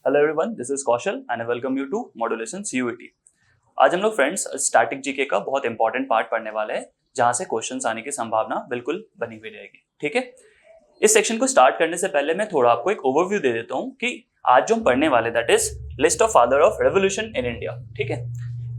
Hello everyone, this is Kaushal and I welcome you to modulation CUET. आज हम लोग friends static GK का बहुत इंपॉर्टेंट पार्ट पढ़ने वाले हैं, जहां से क्वेश्चंस आने की संभावना बिल्कुल बनी हुई रहेगी। ठीक है, इस सेक्शन को स्टार्ट करने से पहले मैं थोड़ा आपको एक ओवरव्यू दे देता हूँ कि आज जो हम पढ़ने वाले that is list of father of revolution in India. ठीक है,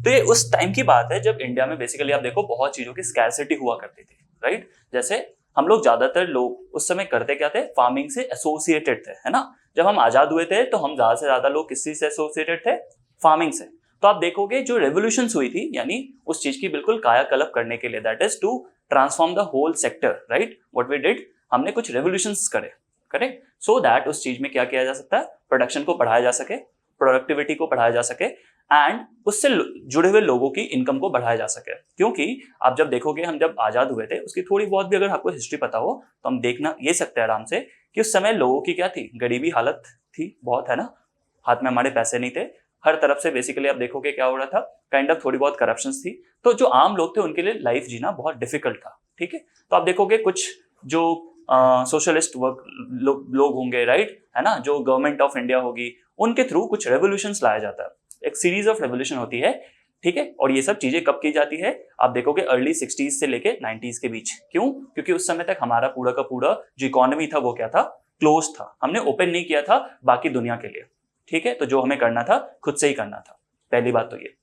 तो ये उस टाइम की बात है जब इंडिया में बेसिकली आप देखो बहुत चीजों की स्कैरसिटी हुआ करती थी। राइट, जैसे हम लोग ज्यादातर लोग उस समय करते क्या थे, फार्मिंग से एसोसिएटेड थे, है ना। जब हम आजाद हुए थे तो हम ज्यादा से ज्यादा लोग किस चीज से एसोसिएटेड थे, फार्मिंग से। तो आप देखोगे जो रेवोल्यूशन हुई थी, यानी उस चीज की बिल्कुल कायाकल्प करने के लिए, that is to transform the whole sector. Right, what we did, हमने कुछ रेवोल्यूशंस करे, करेक्ट, सो दैट उस चीज में क्या किया जा सकता है, प्रोडक्शन को बढ़ाया जा सके, प्रोडक्टिविटी को बढ़ाया जा सके एंड उससे जुड़े हुए लोगों की इनकम को बढ़ाया जा सके। क्योंकि आप जब देखोगे, हम जब आजाद हुए थे उसकी थोड़ी बहुत भी अगर आपको हिस्ट्री पता हो तो हम देखना ये सकते हैं आराम से कि उस समय लोगों की क्या थी, गरीबी हालत थी बहुत, है ना। हाथ में हमारे पैसे नहीं थे, हर तरफ से बेसिकली आप देखोगे क्या हो रहा था, काइंड ऑफ थोड़ी बहुत करप्शन थी। तो जो आम लोग थे उनके लिए लाइफ जीना बहुत डिफिकल्ट था। ठीक है, तो आप देखोगे कुछ जो सोशलिस्ट वर्क लोग होंगे, राइट, है ना, जो गवर्नमेंट ऑफ इंडिया होगी, उनके थ्रू कुछ रेवोल्यूशंस लाया जाता है, एक सीरीज ऑफ रेवोल्यूशन होती है। ठीक है, और ये सब चीजें कब की जाती है, आप देखोगे अर्ली 60s से लेके 90s के बीच। क्यों? क्योंकि उस समय तक हमारा पूरा का पूरा जो इकोनॉमी था वो क्या था, क्लोज था, हमने ओपन नहीं किया था बाकी दुनिया के लिए। ठीक है, तो जो हमें करना था खुद से ही करना था, पहली बात तो ये।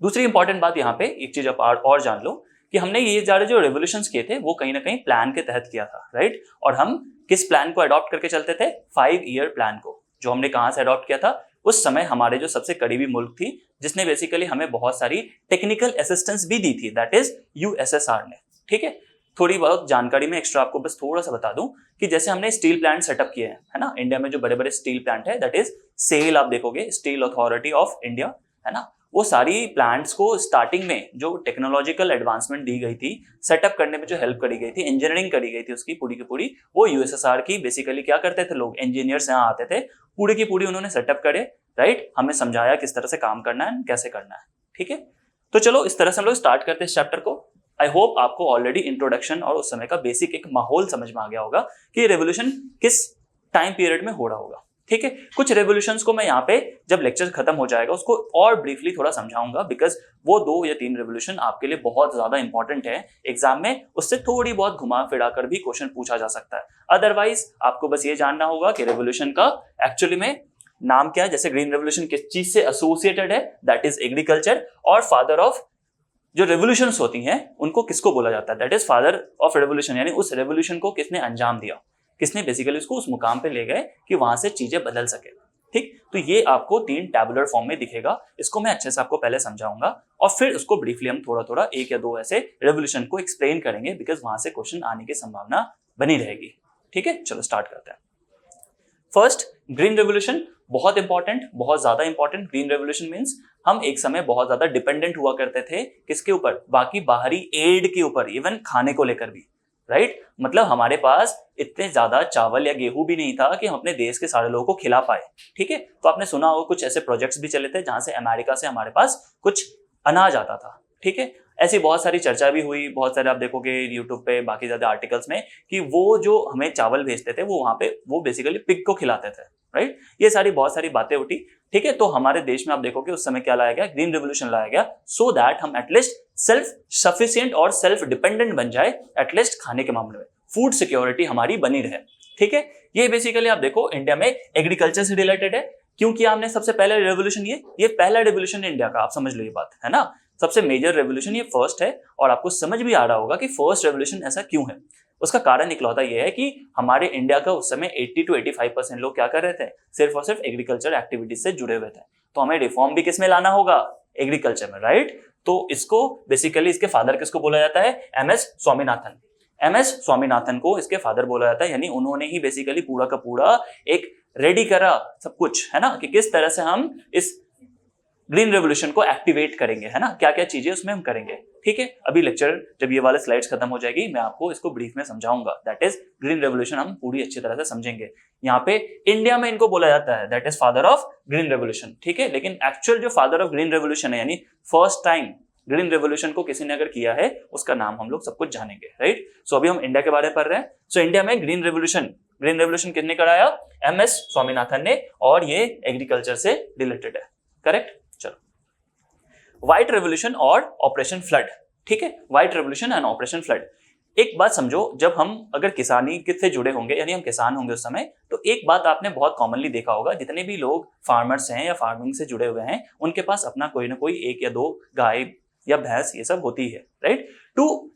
दूसरी इंपॉर्टेंट बात यहाँ पे एक चीज आप और जान लो कि हमने ये सारे जो रेवोल्यूशंस किए थे वो कहीं ना कहीं प्लान के तहत किया था। राइट, और हम किस प्लान को अडॉप्ट करके चलते थे, 5 ईयर प्लान को, जो हमने कहां से अडॉप्ट किया था, उस समय हमारे जो सबसे करीबी मुल्क थी जिसने बेसिकली हमें बहुत सारी टेक्निकल असिस्टेंस भी दी थी, दैट इज यूएसएसआर ने। ठीक है, थोड़ी बहुत जानकारी में एक्स्ट्रा आपको बस थोड़ा सा बता दूं कि जैसे हमने स्टील प्लांट सेटअप किए हैं, है ना, इंडिया में जो बड़े बड़े स्टील प्लांट है, दैट इज सेल, आप देखोगे स्टील अथॉरिटी ऑफ इंडिया, है ना, वो सारी प्लांट्स को स्टार्टिंग में जो टेक्नोलॉजिकल एडवांसमेंट दी गई थी, सेटअप करने में जो हेल्प करी गई थी, इंजीनियरिंग करी गई थी उसकी पूरी की पूरी, वो यूएसएसआर की बेसिकली क्या करते थे लोग, इंजीनियर्स यहाँ आते थे, पूरी की पूरी उन्होंने सेटअप करे। राइट, हमें समझाया किस तरह से काम करना है, कैसे करना है। ठीक है, तो चलो इस तरह से हम लोग स्टार्ट करते हैं इस चैप्टर को। आई होप आपको ऑलरेडी इंट्रोडक्शन और उस समय का बेसिक एक माहौल समझ में आ गया होगा कि रेवोल्यूशन किस टाइम पीरियड में हो रहा होगा। ठीक है, कुछ रेवोल्यूशंस को मैं यहाँ पे जब लेक्चर खत्म हो जाएगा उसको और ब्रीफली थोड़ा समझाऊंगा, बिकॉज वो 2 या 3 रेवोल्यूशन आपके लिए बहुत ज्यादा इंपॉर्टेंट है एग्जाम में, उससे थोड़ी बहुत घुमा फिरा कर भी क्वेश्चन पूछा जा सकता है। अदरवाइज आपको बस ये जानना होगा कि रेवोल्यूशन का एक्चुअली में नाम क्या है, जैसे ग्रीन रेवोल्यूशन किस चीज से एसोसिएटेड है, दैट इज एग्रीकल्चर, और फादर ऑफ जो रेवोल्यूशंस होती हैं उनको किसको बोला जाता है, that is father of revolution, यानी उस रेवोल्यूशन को किसने अंजाम दिया, किसने बेसिकली उसको उस मुकाम पे ले गए कि वहां से चीजें बदल सके। ठीक, तो ये आपको 3 टैबुलर फॉर्म में दिखेगा, इसको मैं अच्छे से आपको पहले समझाऊंगा और फिर उसको ब्रीफली हम थोड़ा थोड़ा 1 या 2 ऐसे रेवोल्यूशन को एक्सप्लेन करेंगे, बिकॉज वहां से क्वेश्चन आने की संभावना बनी रहेगी। ठीक है, चलो स्टार्ट करते हैं। फर्स्ट, ग्रीन रेवोल्यूशन, बहुत इंपॉर्टेंट, बहुत ज्यादा इंपॉर्टेंट। ग्रीन रेवोल्यूशन मींस हम एक समय बहुत ज्यादा डिपेंडेंट हुआ करते थे किसके ऊपर, बाकी बाहरी एड के ऊपर, इवन खाने को लेकर भी। राइट, मतलब हमारे पास इतने ज्यादा चावल या गेहूं भी नहीं था कि हम अपने देश के सारे लोगों को खिला पाए। ठीक है, तो आपने सुना होगा कुछ ऐसे प्रोजेक्ट्स भी चले थे जहां से अमेरिका से हमारे पास कुछ अनाज आता था। ठीक है, ऐसी बहुत सारी चर्चा भी हुई, बहुत सारे आप देखोगे यूट्यूब पे बाकी ज्यादा आर्टिकल्स में कि वो जो हमें चावल भेजते थे वो वहां पे वो बेसिकली पिग को खिलाते थे। राइट, ये सारी बहुत सारी बातें उठी। ठीक है, तो हमारे देश में आप देखोगे उस समय क्या लाया गया, ग्रीन रेवोल्यूशन लाया गया, सो दैट हम एटलीस्ट सेल्फ सफिशिएंट और सेल्फ डिपेंडेंट बन जाए, एटलीस्ट खाने के मामले में फूड सिक्योरिटी हमारी बनी रहे। ठीक है, ये बेसिकली आप देखो इंडिया में एग्रीकल्चर से रिलेटेड है। क्यों किया हमने सबसे पहले रेवोल्यूशन, ये पहला रेवोल्यूशन इंडिया का, आप समझ लो ये बात, है ना, सबसे मेजर रेवोल्यूशन ये फर्स्ट है। और आपको समझ भी आ रहा होगा कि फर्स्ट रेवोल्यूशन ऐसा क्यों है, उसका कारण इकलौता ये है कि हमारे इंडिया का उस समय 80 to 85% लोग क्या कर रहे थे, सिर्फ और सिर्फ एग्रीकल्चर एक्टिविटीज से जुड़े हुए थे। तो हमें रिफॉर्म भी किस में लाना होगा, एग्रीकल्चर में। राइट, तो इसको बेसिकली इसके फादर किसको बोला जाता है, एमएस स्वामीनाथन। एमएस स्वामीनाथन को इसके फादर बोला जाता है, यानी उन्होंने ही बेसिकली पूरा का पूरा एक रेडी करा सब कुछ, है ना, कि किस तरह से हम इस ग्रीन रेवोल्यूशन को एक्टिवेट करेंगे, है ना, क्या क्या चीजें उसमें हम करेंगे। ठीक है, अभी लेक्चर जब ये वाले स्लाइड्स खत्म हो जाएगी मैं आपको इसको ब्रीफ में समझाऊंगा, दैट इज ग्रीन रेवोल्यूशन हम पूरी अच्छी तरह से समझेंगे। यहाँ पे इंडिया में इनको बोला जाता है that is father of green revolution. ठीक है, लेकिन एक्चुअल जो फादर ऑफ ग्रीन रेवोल्यूशन है, यानी फर्स्ट टाइम ग्रीन रेवोल्यूशन को किसी ने अगर किया है उसका नाम हम लोग सब कुछ जानेंगे। राइट, सो अभी हम इंडिया के बारे में पढ़ रहे हैं। सो इंडिया में ग्रीन रेवोल्यूशन ग्रीन रेवोल्यूशन किसने कराया? MS स्वामीनाथन ने, और ये एग्रीकल्चर से रिलेटेड है। करेक्ट। चलो, व्हाइट रेवोल्यूशन और ऑपरेशन फ्लड। ठीक है, white revolution and operation flood. एक बात समझो, जब हम अगर किसानी से जुड़े होंगे, यानी हम किसान होंगे उस समय, तो एक बात आपने बहुत कॉमनली देखा होगा, जितने भी लोग फार्मर्स हैं या फार्मिंग से जुड़े हुए हैं, उनके पास अपना कोई ना कोई 1 या 2 गाय या भैंस ये सब होती है, राइट, टू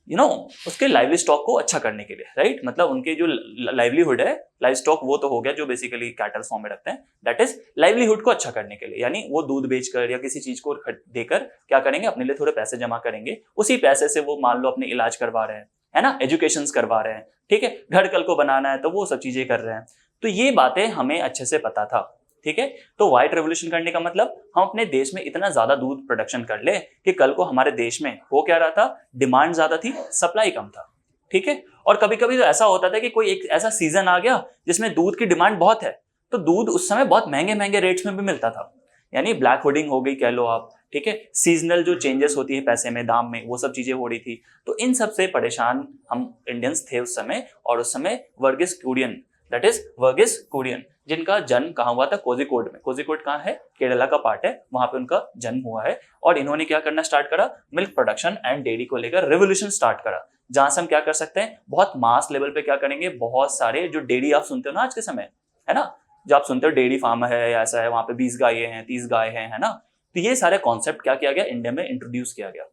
उसके लाइवली स्टॉक को अच्छा करने के लिए, राइट। मतलब उनके जो लाइवलीहुड है, लाइव स्टॉक वो तो हो गया जो बेसिकली कैटल फॉर्म में रखते हैं, दैट इज लाइवलीहुड को अच्छा करने के लिए, यानी वो दूध बेचकर या किसी चीज को देकर क्या करेंगे, अपने लिए थोड़े पैसे जमा करेंगे, उसी पैसे से वो मान लो अपने इलाज करवा रहे हैं, है ना, एजुकेशन करवा रहे हैं, ठीक है, घर कल को बनाना है तो वो सब चीजें कर रहे हैं। तो ये बातें हमें अच्छे से पता था, ठीक है। तो व्हाइट रेवोल्यूशन करने का मतलब हम अपने देश में इतना ज्यादा दूध प्रोडक्शन कर ले कि कल को हमारे देश में हो क्या रहा था, डिमांड ज्यादा थी, सप्लाई कम था, ठीक है। और कभी कभी तो ऐसा होता था कि कोई एक ऐसा सीजन आ गया जिसमें दूध की डिमांड बहुत है, तो दूध उस समय बहुत महंगे महंगे रेट्स में भी मिलता था, यानी ब्लैक होर्डिंग हो गई कह लो आप, ठीक है, सीजनल जो चेंजेस होती है पैसे में, दाम में, वो सब चीजें हो रही थी। तो इन सब से परेशान हम इंडियंस थे उस समय, और उस समय वर्गीस कुरियन, दैट इज वर्गीस कुरियन, जिनका जन्म कहाँ हुआ था, कोझिकोड में। कोझिकोड कहाँ है, केरला का पार्ट है, वहां पे उनका जन्म हुआ है। और इन्होंने क्या करना स्टार्ट करा, मिल्क प्रोडक्शन एंड डेयरी को लेकर रेवोल्यूशन स्टार्ट करा, जहां से हम क्या कर सकते हैं, बहुत मास लेवल पे क्या करेंगे, बहुत सारे जो डेयरी आप सुनते हो ना आज के समय, है ना, जो आप सुनते हो डेयरी फार्म है, ऐसा है, वहां पे 20 गायें हैं, 30 गाय हैं, है ना, तो ये सारे कॉन्सेप्ट क्या किया गया, इंडिया में इंट्रोड्यूस किया गया,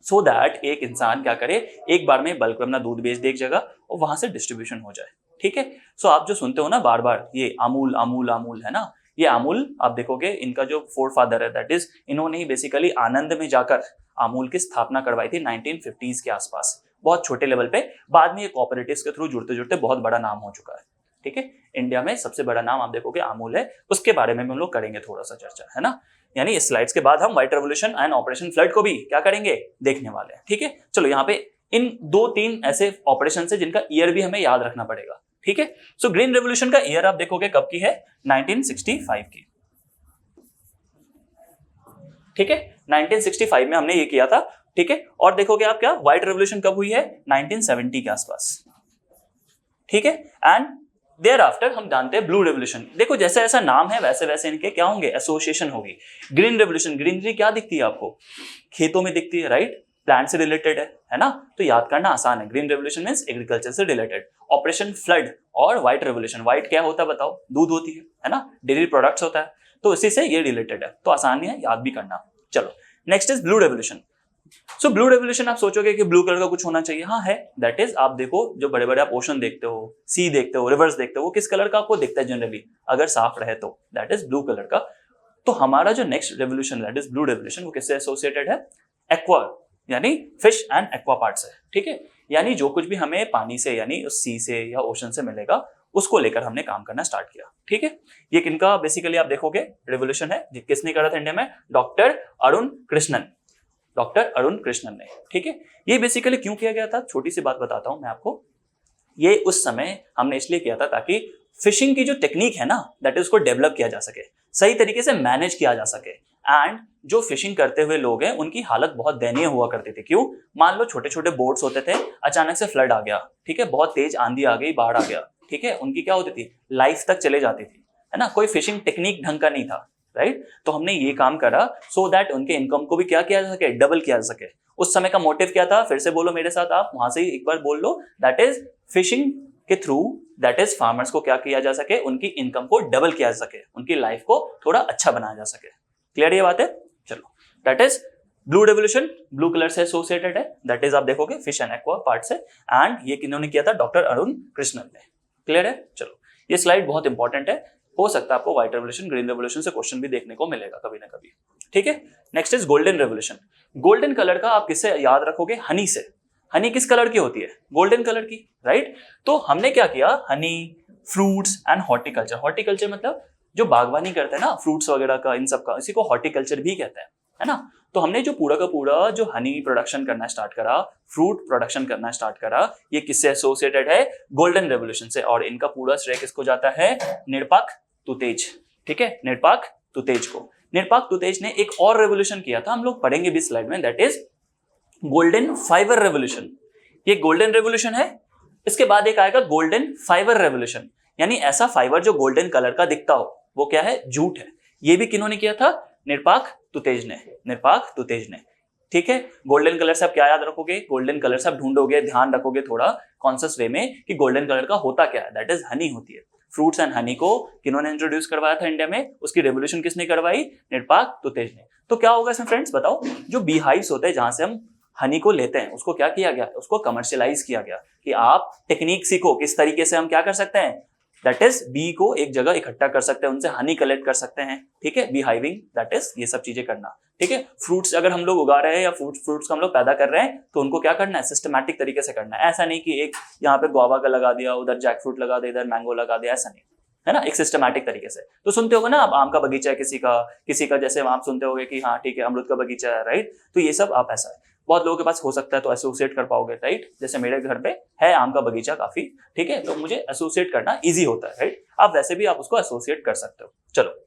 सो दैट एक इंसान क्या करे, एक बार में बल्क में अपना दूध बेच दे एक जगह और वहां से डिस्ट्रीब्यूशन हो जाए, ठीक है। सो आप जो सुनते हो ना बार बार, ये अमूल अमूल अमूल, है ना, ये अमूल आप देखोगे इनका जो फोर फादर है, दैट इज इन्होंने ही बेसिकली आनंद में जाकर अमूल की स्थापना करवाई थी 1950s के आसपास, बहुत छोटे लेवल पे। बाद में ये कोऑपरेटिव्स के थ्रू जुड़ते जुड़ते बहुत बड़ा नाम हो चुका है, ठीक है। इंडिया में सबसे बड़ा नाम आप देखोगे अमूल है, उसके बारे में हम लोग करेंगे थोड़ा सा चर्चा, है ना। यानी इस स्लाइड्स के बाद हम white revolution and operation flood को भी क्या करेंगे, देखने वाले हैं, ठीक है। चलो, यहाँ पे इन 2-3 ऐसे ऑपरेशन है जिनका ईयर भी हमें याद रखना पड़ेगा, ठीक है। सो ग्रीन रेवोल्यूशन का ईयर आप देखोगे कब की है, 1965 की, ठीक है। 1965 में हमने ये किया था, ठीक है। और देखोगे आप क्या, व्हाइट रेवोल्यूशन कब हुई है, 1970 के आसपास, ठीक है। एंड देयर आफ्टर हम जानते हैं ब्लू रेवोल्यूशन। देखो जैसे ऐसा नाम है वैसे वैसे इनके क्या होंगे, एसोसिएशन होगी। ग्रीन रेवोल्यूशन, ग्रीनरी क्या दिखती है आपको, खेतों में दिखती है, राइट, प्लांट से रिलेटेड है ना, तो याद करना आसान है। ग्रीन रेवोल्यूशन मींस एग्रीकल्चर से रिलेटेड। ऑपरेशन फ्लड और व्हाइट रेवोल्यूशन, व्हाइट क्या होता है बताओ, दूध होती है ना, डेयरी प्रोडक्ट्स होता है, तो इसी से ये रिलेटेड है, तो आसान है, याद भी करना। चलो, next is blue revolution. So blue revolution, आप सोचोगे कि ब्लू कलर का कुछ होना चाहिए, हाँ है, दैट इज आप देखो जो बड़े बड़े आप ओशन देखते हो, सी देखते हो, रिवर्स देखते हो, वो किस कलर का आपको दिखता है जनरली, अगर साफ रहे तो, दैट इज ब्लू कलर का। तो हमारा जो next revolution that is blue revolution, वो किससे एसोसिएटेड है, एक्वा, यानी फिश एंड एक्वा पार्ट से, ठीक है। यानी जो कुछ भी हमें पानी से यानी उस सी से या ओशन से मिलेगा, उसको लेकर हमने काम करना स्टार्ट किया, ठीक है। ये किनका बेसिकली आप देखोगे रेवोल्यूशन है, किसने करा था इंडिया में, डॉक्टर अरुण कृष्णन, डॉक्टर अरुण कृष्णन ने, ठीक है। ये बेसिकली क्यों किया गया था, छोटी सी बात बताता हूं मैं आपको। ये उस समय हमने इसलिए किया था ताकि फिशिंग की जो टेक्निक है ना, दैट इज उसको डेवलप किया जा सके, सही तरीके से मैनेज किया जा सके। एंड जो फिशिंग करते हुए लोग हैं उनकी हालत बहुत दयनीय हुआ करती थी। क्यों, मान लो छोटे छोटे बोट्स होते थे, अचानक से फ्लड आ गया, ठीक है, बहुत तेज आंधी आ गई, बाढ़ आ गया, ठीक है, उनकी क्या होती थी, लाइफ तक चले जाती थी, है ना, कोई फिशिंग टेक्निक ढंग का नहीं था, राइट। तो हमने ये काम करा सो दैट उनके इनकम को भी क्या किया जा सके, डबल किया जा सके। उस समय का मोटिव क्या था, फिर से बोलो मेरे साथ आप, वहां से एक बार बोल लो, दैट इज फिशिंग के थ्रू, दैट इज फार्मर्स को क्या किया जा सके, उनकी इनकम को डबल किया जा सके, उनकी लाइफ को थोड़ा अच्छा बनाया जा सके। क्लियर ये बात है, चलो, that is blue revolution, blue colour से एसोसिएटेड है, दैट इज आप देखोगे फिश एंड एक्वा पार्ट से। एंड ये किन्होंने किया था, डॉक्टर अरुण कृष्णन ने। क्लियर है, चलो, ये स्लाइड बहुत इंपॉर्टेंट है, हो सकता है आपको व्हाइट रेवोल्यूशन, ग्रीन रेवोल्यूशन से क्वेश्चन भी देखने को मिलेगा कभी ना कभी, ठीक है। Next is golden revolution. Golden colour का आप किससे याद रखोगे, हनी से। हनी किस कलर की होती है, गोल्डन कलर की, राइट। तो हमने क्या किया, Honey, fruits and horticulture. Horticulture मतलब जो बागवानी करते हैं ना, फ्रूट्स वगैरह का, इन सब का, इसी को हॉर्टिकल्चर भी कहते हैं, है ना। तो हमने जो पूरा का पूरा जो हनी प्रोडक्शन करना स्टार्ट करा, फ्रूट प्रोडक्शन करना स्टार्ट करा, ये किससे एसोसिएटेड है, गोल्डन रेवोल्यूशन से। और इनका पूरा श्रेय किसको जाता है, निरपाक तुतेज, ठीक है, निरपाक तुतेज को। निरपाक तुतेज ने एक और रेवोल्यूशन किया था, हम लोग पढ़ेंगे भी स्लाइड में, that is golden fibre revolution. ये गोल्डन रेवोल्यूशन है, इसके बाद एक आएगा गोल्डन फाइबर रेवोल्यूशन, यानी ऐसा फाइबर जो गोल्डन कलर का दिखता हो, वो क्या है, जूट है। ये भी किन्होंने किया था, निरपाख तुतेज ने, निरपाख तुतेज ने। ठीक है, गोल्डन कलर से आप क्या याद रखोगे, गोल्डन कलर से आप ढूंढोगे, ध्यान रखोगे थोड़ा कॉन्शियस वे में कि गोल्डन कलर का होता क्या है, दैट इज हनी होती है। फ्रूट्स एंड हनी को किन्होंने इंट्रोड्यूस करवाया था इंडिया में, उसकी रेवोल्यूशन किसने करवाई, निरपाख तुतेज ने। तो क्या होगा इसमें फ्रेंड्स बताओ, जो बी हाइव्स होते हैं जहां से हम हनी को लेते हैं, उसको क्या किया गया, उसको कमर्शियलाइज किया गया कि आप टेक्निक सीखो किस तरीके से हम क्या कर सकते हैं, दैट इज बी को एक जगह इकट्ठा कर सकते हैं, उनसे हनी कलेक्ट कर सकते हैं। ठीक है, बी हाइविंग दैट इज ये सब चीजें करना। ठीक है, फ्रूट्स अगर हम लोग उगा रहे हैं या फ्रूट्स को हम लोग पैदा कर रहे हैं तो उनको क्या करना है, सिस्टमैटिक तरीके से करना है। ऐसा नहीं कि एक यहाँ पे गुआवा का लगा दिया, उधर जैक फ्रूट लगा दिया, इधर मैंगो लगा दिया, ऐसा नहीं है ना, एक सिस्टमैटिक तरीके से। तो सुनते होगे ना आप, आम का बगीचा है किसी का जैसे आप सुनते होगे कि हाँ ठीक है अमरूद का बगीचा है, राइट। तो ये सब आप ऐसा है, बहुत लोगों के पास हो सकता है तो एसोसिएट कर पाओगे, राइट। जैसे मेरे घर पे है आम का बगीचा काफी, ठीक है, तो मुझे एसोसिएट करना इजी होता है, राइट। आप वैसे भी आप उसको एसोसिएट कर सकते हो। चलो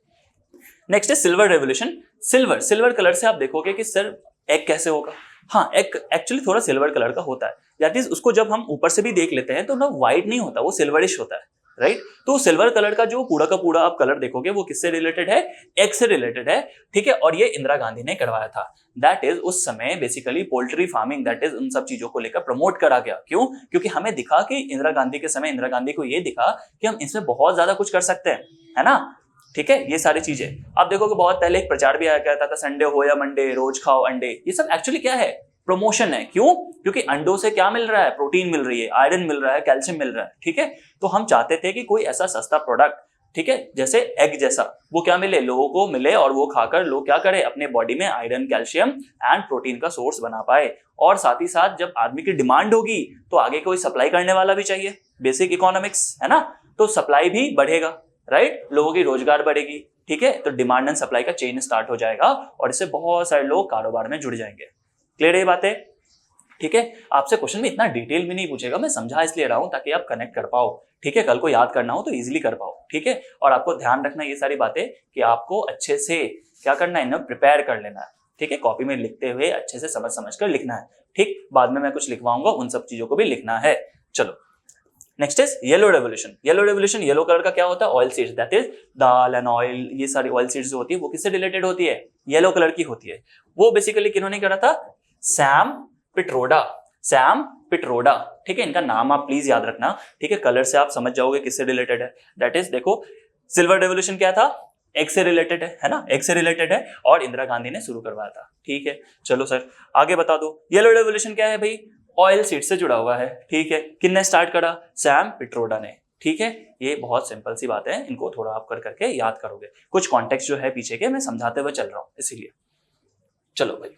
नेक्स्ट है सिल्वर रेवोल्यूशन। सिल्वर कलर से आप देखोगे कि सर एग कैसे होगा, हाँ एग एक्चुअली थोड़ा सिल्वर कलर का होता है, दैट इज उसको जब हम ऊपर से भी देख लेते हैं तो ना व्हाइट नहीं होता, वो सिल्वरिश होता है, राइट। तो सिल्वर कलर का जो पूरा का पूरा आप कलर देखोगे वो किससे रिलेटेड है, एग से रिलेटेड है। ठीक है, और ये इंदिरा गांधी ने करवाया था, दैट इज उस समय basically poultry farming that is उन सब चीजों को लेकर प्रमोट करा गया। क्यों, क्योंकि हमें दिखा कि इंदिरा गांधी के समय इंदिरा गांधी को ये दिखा कि हम इसमें बहुत ज्यादा कुछ कर सकते हैं, है ना। ठीक है, ये सारी चीजें आप देखोगे, बहुत पहले एक प्रचार भी आया करता था, संडे हो या मंडे रोज खाओ अंडे। ये सब एक्चुअली क्या है, प्रमोशन है। क्यों, क्योंकि अंडों से क्या मिल रहा है, प्रोटीन मिल रही है, आयरन मिल रहा है, कैल्शियम मिल रहा है। ठीक है, तो हम चाहते थे कि कोई ऐसा सस्ता प्रोडक्ट, ठीक है, जैसे एग जैसा, वो क्या मिले, लोगों को मिले और वो खाकर लोग क्या करे, अपने बॉडी में आयरन, कैल्शियम एंड प्रोटीन का सोर्स बना पाए। और साथ ही साथ जब आदमी की डिमांड होगी तो आगे कोई सप्लाई करने वाला भी चाहिए, बेसिक इकोनॉमिक्स है ना, तो सप्लाई भी बढ़ेगा, राइट, लोगों की रोजगार बढ़ेगी। ठीक है, तो डिमांड एंड सप्लाई का चेन स्टार्ट हो जाएगा और इससे बहुत सारे लोग कारोबार में जुड़ जाएंगे। क्लियर है ये बातें। ठीक है, आपसे क्वेश्चन में इतना डिटेल में नहीं पूछेगा, मैं समझा इसलिए रहा हूं ताकि आप कनेक्ट कर पाओ। ठीक है, कल को याद करना हो तो इजीली कर पाओ। ठीक है, और आपको ध्यान रखना ये सारी बातें कि आपको अच्छे से क्या करना है, इन्हें प्रिपेयर कर लेना है। ठीक है, कॉपी में लिखते हुए अच्छे से समझ कर लिखना है। ठीक, बाद में मैं कुछ लिखवाऊंगा, उन सब चीजों को भी लिखना है। चलो next is yellow revolution. Yellow revolution, yellow colour का क्या होता है, oil seeds, that is dal and oil. ये सारी ऑयल सीड्स जो होती है वो किससे रिलेटेड होती है, येलो कलर की होती है। वो बेसिकली किन्होंने करा था, सैम पिट्रोडा, सैम पिट्रोडा। ठीक है, इनका नाम आप प्लीज याद रखना। ठीक है, कलर से आप समझ जाओगे किससे रिलेटेड है। दैट इज देखो, सिल्वर रेवोल्यूशन क्या था, एग से रिलेटेड है ना, एग से रिलेटेड है और इंदिरा गांधी ने शुरू करवाया था। ठीक है, चलो सर आगे बता दो। येलो रेवोल्यूशन क्या है भाई, ऑयल सीड से जुड़ा हुआ है। ठीक है, किसने स्टार्ट करा, सैम पिट्रोडा ने। ठीक है, ये बहुत सिंपल सी बात है, इनको थोड़ा आप कर करके याद करोगे। कुछ कॉन्टेक्स्ट जो है पीछे के मैं समझाते हुए चल रहा हूं इसीलिए। चलो भाई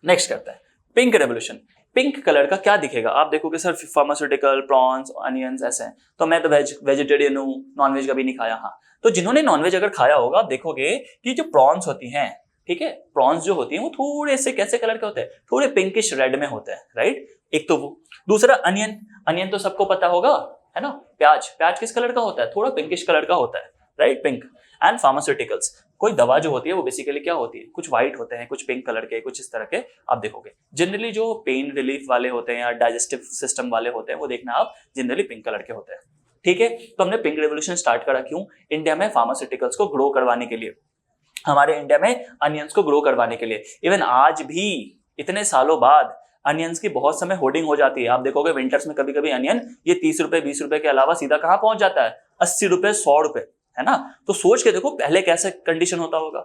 नेक्स्ट करते हैं, पिंक रेवोल्यूशन। पिंक कलर का क्या दिखेगा, आप देखोगे सर फार्मास्यूटिकल, प्रॉन्स, अनियंस ऐसे हैं। तो मैं तो वेजिटेरियन हूँ, नॉनवेज कभी नहीं खाया। हाँ, तो जिन्होंने नॉनवेज अगर खाया होगा, आप देखोगे कि जो प्रॉन्स होती हैं, ठीक है, प्रॉन्स जो होती हैं वो थोड़े से कैसे कलर के होते हैं, थोड़े पिंकिश रेड में होते हैं, राइट। एक तो वो, दूसरा अनियन। अनियन तो सबको पता होगा, है ना। प्याज, प्याज किस कलर का होता है, थोड़ा पिंकिश कलर का होता है, राइट, पिंक। एंड फार्मास्यूटिकल्स, कोई दवा जो होती है वो बेसिकली क्या होती है, कुछ व्हाइट होते हैं, कुछ पिंक कलर के, कुछ इस तरह के आप देखोगे। जनरली जो पेन रिलीफ वाले होते हैं या डाइजेस्टिव सिस्टम वाले होते हैं वो देखना आप, जनरली पिंक कलर के होते हैं। ठीक है, तो हमने पिंक रेवोल्यूशन स्टार्ट करा क्यों, इंडिया में फार्मास्यूटिकल्स को ग्रो करवाने के लिए, हमारे इंडिया में अनियंस को ग्रो करवाने के लिए। इवन आज भी इतने सालों बाद अनियंस की बहुत समय होर्डिंग हो जाती है। आप देखोगे विंटर्स में कभी कभी अनियन ये 30 रुपए 20 रुपए के अलावा सीधा कहां पहुंच जाता है, 80 रुपए 100 रुपए, है ना। तो सोच के देखो पहले कैसे कंडीशन होता होगा,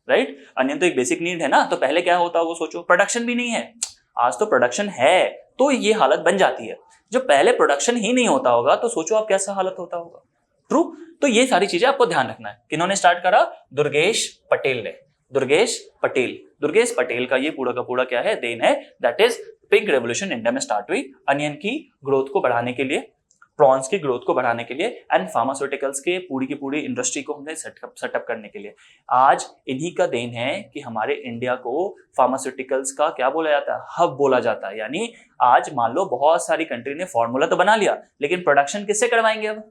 राइट। अनियन तो एक बेसिक नीड है ना, तो पहले क्या होता होगा सोचो। प्रोडक्शन भी नहीं है, आज तो प्रोडक्शन है तो ये हालत बन जाती है। जब पहले प्रोडक्शन ही नहीं होता होगा तो सोचो आप कैसा हालत होता होगा। ट्रू, तो ये सारी चीजें आपको ध्यान रखना है। किन्होंने स्टार्ट करा, दुर्गेश पटेल ने। दुर्गेश पटेल का ये पूरा का पूरा क्या है, देन है। That is pink revolution India में स्टार्ट हुई अनियन की ग्रोथ को बढ़ाने के लिए, प्रॉन्स की ग्रोथ को बढ़ाने के लिए एंड फार्मास्यूटिकल्स के पूरी की पूरी इंडस्ट्री को हमने सेटअप करने के लिए। आज इन्हीं का देन है कि हमारे इंडिया को फार्मास्यूटिकल्स का क्या बोला जाता है, हब बोला जाता है। यानी आज मान लो बहुत सारी कंट्री ने फॉर्मूला तो बना लिया, लेकिन प्रोडक्शन किससे करवाएंगे, अब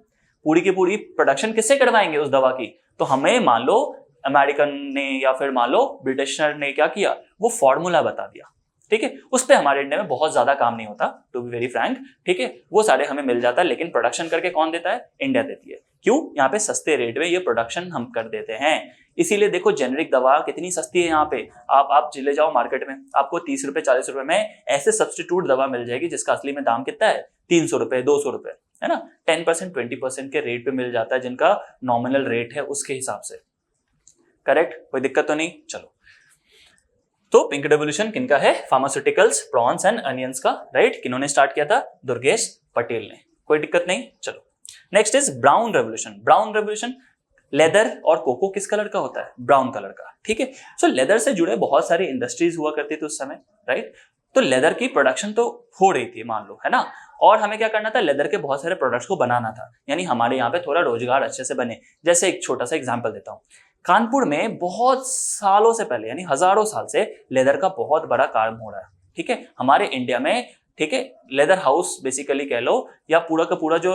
पूरी की पूरी प्रोडक्शन किससे करवाएंगे उस दवा की। तो हमें मान लो अमेरिकन ने या फिर मान लो ब्रिटिशर ने क्या किया, वो फॉर्मूला बता दिया, ठीक है, उस पर हमारे इंडिया में बहुत ज्यादा काम नहीं होता, टू बी वेरी फ्रैंक, ठीक है, वो सारे हमें मिल जाता है, लेकिन प्रोडक्शन करके कौन देता है? इंडिया देती है। क्यों? यहाँ पे सस्ते रेट में ये प्रोडक्शन हम कर देते हैं, इसीलिए देखो जेनरिक दवा कितनी सस्ती है यहाँ पे। आप चले जाओ मार्केट में, आपको 30 रुपए 40 रुपए में ऐसे सब्सटीट्यूट दवा मिल जाएगी जिसका असली में दाम कितना है? 300 रुपए 200 रुपए, है ना। 10% 20% के रेट पे मिल जाता है, जिनका नॉमिनल रेट है उसके हिसाब से। करेक्ट, कोई दिक्कत तो नहीं। चलो, तो पिंक रेवोल्यूशन किनका है? फार्मास्यूटिकल्स, प्रॉन्स एंड अनियंस का, राइट। किन्होंने स्टार्ट किया था? दुर्गेश पटेल ने। कोई दिक्कत नहीं। चलो, next is brown revolution. Brown revolution, leather और कोको किस कलर का होता है? ब्राउन कलर का, ठीक है। सो लेदर से जुड़े बहुत सारी इंडस्ट्रीज हुआ करती थी उस समय, राइट। तो लेदर की प्रोडक्शन तो हो रही थी मान लो, है ना, और हमें क्या करना था? लेदर के बहुत सारे प्रोडक्ट्स को बनाना था, यानी हमारे यहाँ पे थोड़ा रोजगार अच्छे से बने। जैसे एक छोटा सा एग्जांपल देता हूँ, कानपुर में बहुत सालों से पहले, यानी हजारों साल से लेदर का बहुत बड़ा काम हो रहा है, ठीक है, हमारे इंडिया में, ठीक है। लेदर हाउस बेसिकली कह लो, या पूरा का पूरा जो